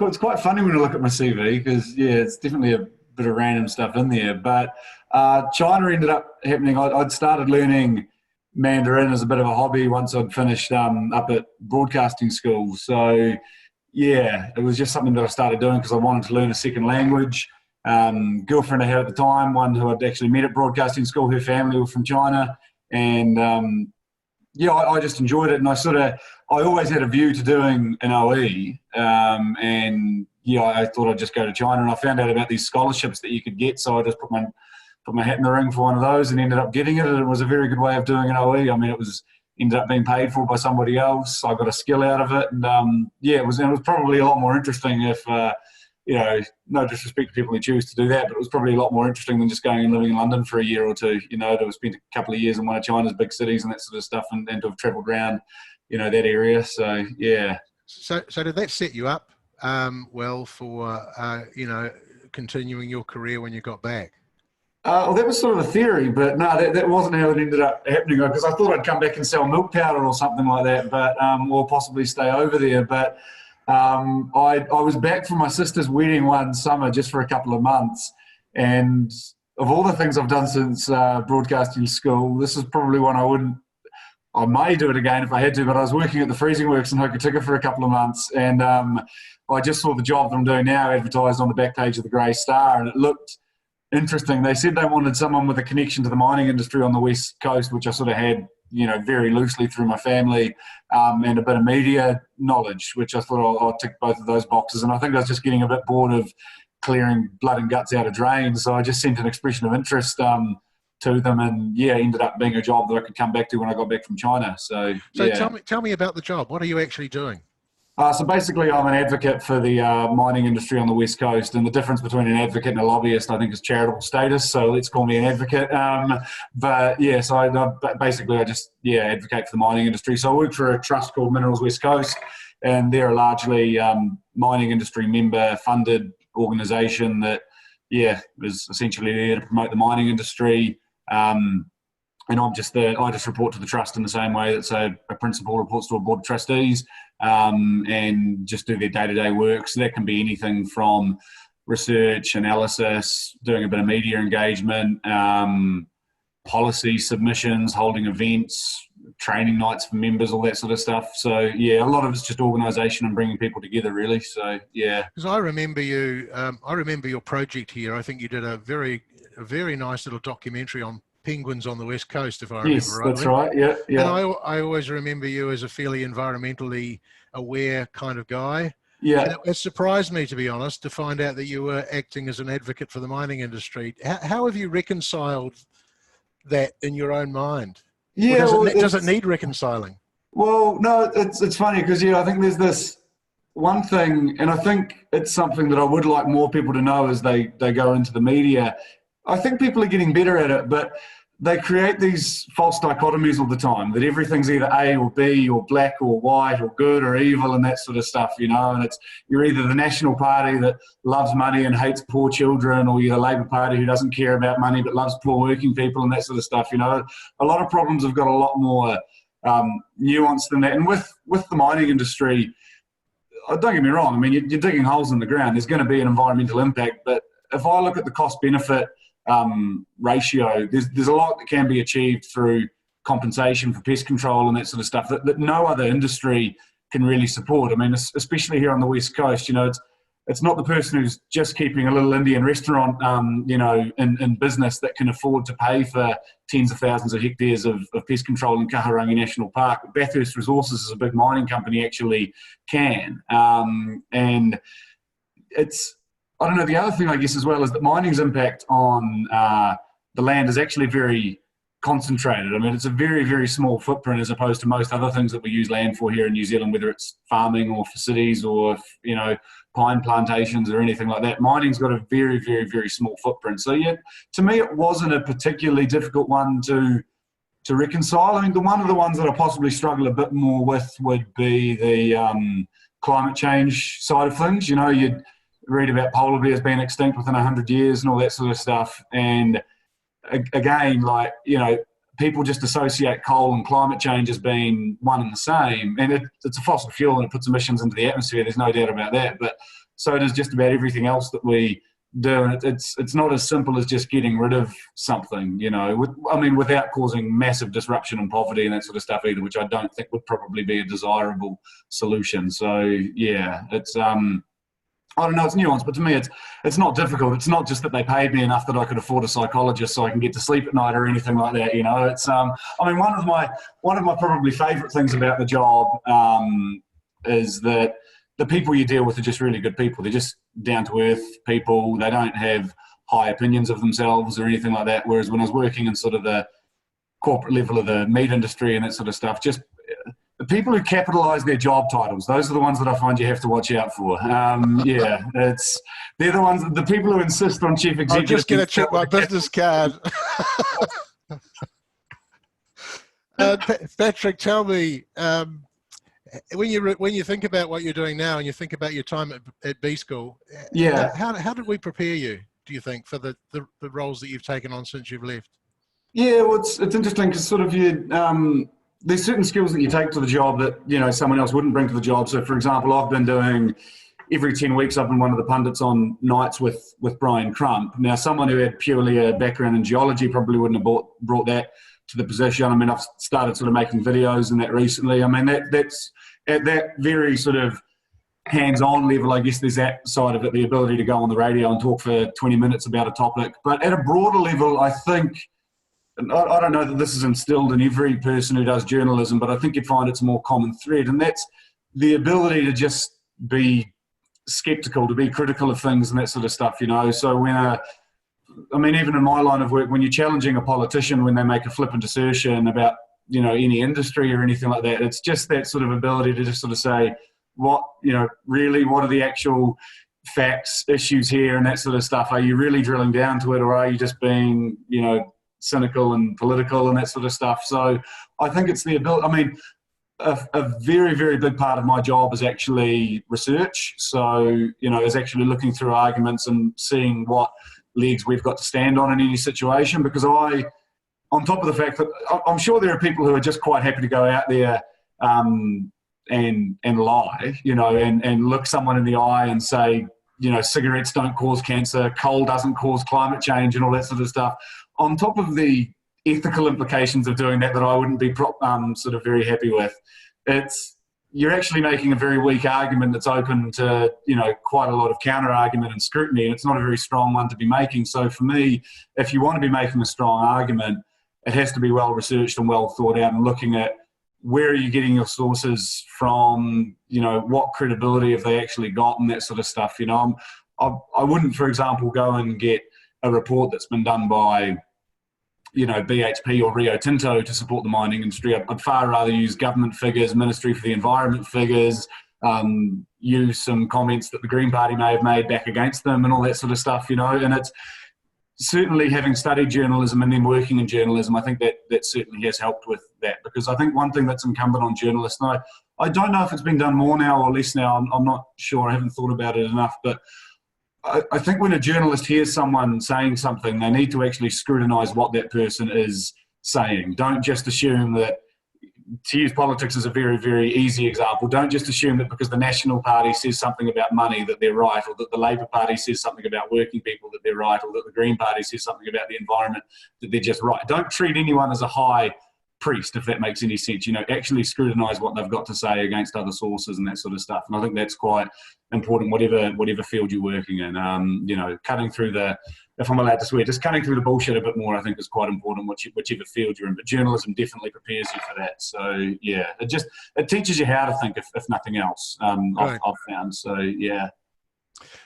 It's quite funny when I look at my CV because, yeah, it's definitely a bit of random stuff in there. But China ended up happening. I'd started learning Mandarin as a bit of a hobby once I'd finished up at broadcasting school. So, yeah, it was just something that I started doing because I wanted to learn a second language. Girlfriend I had at the time, one who I'd actually met at broadcasting school, her family were from China. And yeah, I just enjoyed it, and I always had a view to doing an OE, and yeah, I thought I'd just go to China, and I found out about these scholarships that you could get, so I just put my hat in the ring for one of those, and ended up getting it, and it was a very good way of doing an OE. I mean, ended up being paid for by somebody else. I got a skill out of it, and yeah, it was probably a lot more interesting if. No disrespect to people who choose to do that, but it was probably a lot more interesting than just going and living in London for a year or two, to have spent a couple of years in one of China's big cities and that sort of stuff, and to have travelled around, that area. So, yeah. So did that set you up well for, continuing your career when you got back? Well, that was sort of a theory, but no, that wasn't how it ended up happening, because I thought I'd come back and sell milk powder or something like that, but or possibly stay over there. But I was back from my sister's wedding one summer just for a couple of months, and of all the things I've done since broadcasting school, this is probably one I may do it again if I had to, but I was working at the freezing works in Hokitika for a couple of months, and I just saw the job that I'm doing now advertised on the back page of the Grey Star, and it looked interesting. They said they wanted someone with a connection to the mining industry on the West Coast, which I sort of had, very loosely through my family, and a bit of media knowledge, which I thought I'll tick both of those boxes. And I think I was just getting a bit bored of clearing blood and guts out of drains, so I just sent an expression of interest to them, and yeah, ended up being a job that I could come back to when I got back from China. So yeah. Tell me about the job. What are you actually doing? So basically, I'm an advocate for the mining industry on the West Coast, and the difference between an advocate and a lobbyist, I think, is charitable status. So let's call me an advocate. But yeah, so I just advocate for the mining industry. So I work for a trust called Minerals West Coast, and they're a largely mining industry member-funded organisation that is essentially there to promote the mining industry. And I just report to the trust in the same way that, say, a principal reports to a board of trustees, and just do their day-to-day work. So that can be anything from research, analysis, doing a bit of media engagement, policy submissions, holding events, training nights for members, all that sort of stuff. So yeah, a lot of it's just organisation and bringing people together, really. So yeah. Because I remember your project here. I think you did a very nice little documentary on penguins on the West Coast, if I remember rightly. Yes, that's right. Yeah. And I always remember you as a fairly environmentally aware kind of guy. Yeah. And it surprised me, to be honest, to find out that you were acting as an advocate for the mining industry. How have you reconciled that in your own mind? Yeah. Does it need reconciling? Well, no, it's funny because, I think there's this one thing, and I think it's something that I would like more people to know as they go into the media. I think people are getting better at it, but they create these false dichotomies all the time, that everything's either A or B or black or white or good or evil and that sort of stuff, and you're either the National Party that loves money and hates poor children, or you're the Labour Party who doesn't care about money but loves poor working people and that sort of stuff. A lot of problems have got a lot more nuance than that. And with the mining industry, don't get me wrong, I mean, you're digging holes in the ground, there's going to be an environmental impact, but if I look at the cost-benefit ratio, there's a lot that can be achieved through compensation for pest control and that sort of stuff that no other industry can really support. I mean, especially here on the West Coast, it's not the person who's just keeping a little Indian restaurant, in business that can afford to pay for tens of thousands of hectares of pest control in Kahurangi National Park. But Bathurst Resources is a big mining company, actually can. And I don't know, the other thing, I guess, as well, is that mining's impact on the land is actually very concentrated. I mean, it's a very, very small footprint as opposed to most other things that we use land for here in New Zealand, whether it's farming or for cities or, pine plantations or anything like that. Mining's got a very, very, very small footprint. So, yeah, to me, it wasn't a particularly difficult one to reconcile. I mean, one of the ones that I possibly struggle a bit more with would be the climate change side of things. You'd read about polar bears being extinct within 100 years and all that sort of stuff. And again, people just associate coal and climate change as being one and the same. And it's a fossil fuel and it puts emissions into the atmosphere. There's no doubt about that. But so does just about everything else that we do. And it's not as simple as just getting rid of something, without causing massive disruption and poverty and that sort of stuff either, which I don't think would probably be a desirable solution. So yeah, it's I don't know, it's nuanced, but to me it's not difficult. It's not just that they paid me enough that I could afford a psychologist so I can get to sleep at night or anything like that. It's one of my probably favourite things about the job is that the people you deal with are just really good people. They're just down to earth people. They don't have high opinions of themselves or anything like that. Whereas when I was working in sort of the corporate level of the meat industry and that sort of stuff, just the people who capitalise their job titles, those are the ones that I find you have to watch out for. They're the ones, the people who insist on chief executive. I'm just going to check my business card. Patrick, tell me, when you think about what you're doing now and you think about your time at B School, how did we prepare you, do you think, for the roles that you've taken on since you've left? Yeah, well, it's interesting because sort of there's certain skills that you take to the job that someone else wouldn't bring to the job. So, for example, I've been doing every 10 weeks. I've been one of the pundits on Nights with Brian Crump. Now, someone who had purely a background in geology probably wouldn't have brought that to the position. I mean, I've started sort of making videos and that recently. I mean, that's at that very sort of hands-on level. I guess there's that side of it, the ability to go on the radio and talk for 20 minutes about a topic. But at a broader level, I think. And I don't know that this is instilled in every person who does journalism, but I think you'd find it's a more common thread, and that's the ability to just be skeptical, to be critical of things and that sort of stuff, So even in my line of work, when you're challenging a politician when they make a flippant assertion about, any industry or anything like that, it's just that sort of ability to just sort of say, what are the actual facts, issues here and that sort of stuff? Are you really drilling down to it, or are you just being, cynical and political and that sort of stuff? So I think it's the ability. A very, very big part of my job is actually research. So, is actually looking through arguments and seeing what legs we've got to stand on in any situation. Because on top of the fact that I'm sure there are people who are just quite happy to go out there and lie, and look someone in the eye and say, cigarettes don't cause cancer, coal doesn't cause climate change and all that sort of stuff. On top of the ethical implications of doing that I wouldn't be sort of very happy with, you're actually making a very weak argument that's open to, quite a lot of counter-argument and scrutiny, and it's not a very strong one to be making. So for me, if you want to be making a strong argument, it has to be well-researched and well thought out, and looking at where are you getting your sources from, what credibility have they actually got and that sort of stuff. I wouldn't, for example, go and get a report that's been done by BHP or Rio Tinto to support the mining industry. I'd far rather use government figures, Ministry for the Environment figures, use some comments that the Green Party may have made back against them and all that sort of stuff, and it's certainly, having studied journalism and then working in journalism, I think that certainly has helped with that, because I think one thing that's incumbent on journalists, and I don't know if it's been done more now or less now, I'm not sure, I haven't thought about it enough, but I think when a journalist hears someone saying something, they need to actually scrutinise what that person is saying. Don't just assume that, to use politics as a very, very easy example, don't just assume that because the National Party says something about money that they're right, or that the Labour Party says something about working people that they're right, or that the Green Party says something about the environment that they're just right. Don't treat anyone as a high priest, if that makes any sense. Actually scrutinise what they've got to say against other sources and that sort of stuff. And I think that's quite important, whatever field you're working in. Cutting through if I'm allowed to swear, just cutting through the bullshit a bit more, I think is quite important, whichever field you're in. But journalism definitely prepares you for that. So yeah, it teaches you how to think, if nothing else. I've found. So yeah.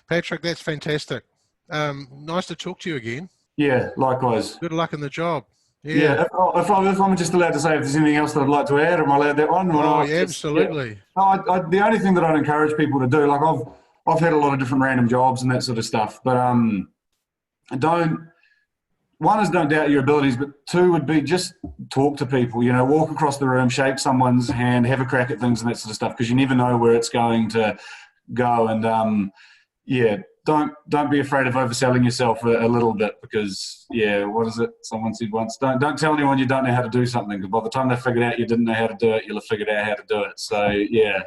Patrick, that's fantastic. Nice to talk to you again. Yeah, likewise. Good luck in the job. Yeah. If I'm just allowed to say if there's anything else that I'd like to add, am I allowed that one? Yeah, absolutely. The only thing that I'd encourage people to do, like I've had a lot of different random jobs and that sort of stuff, but don't doubt your abilities, but two would be just talk to people. Walk across the room, shake someone's hand, have a crack at things and that sort of stuff, because you never know where it's going to go. And don't be afraid of overselling yourself a little bit, because what is it someone said once, don't tell anyone you don't know how to do something, because by the time they figured out you didn't know how to do it, you'll have figured out how to do it. So yeah.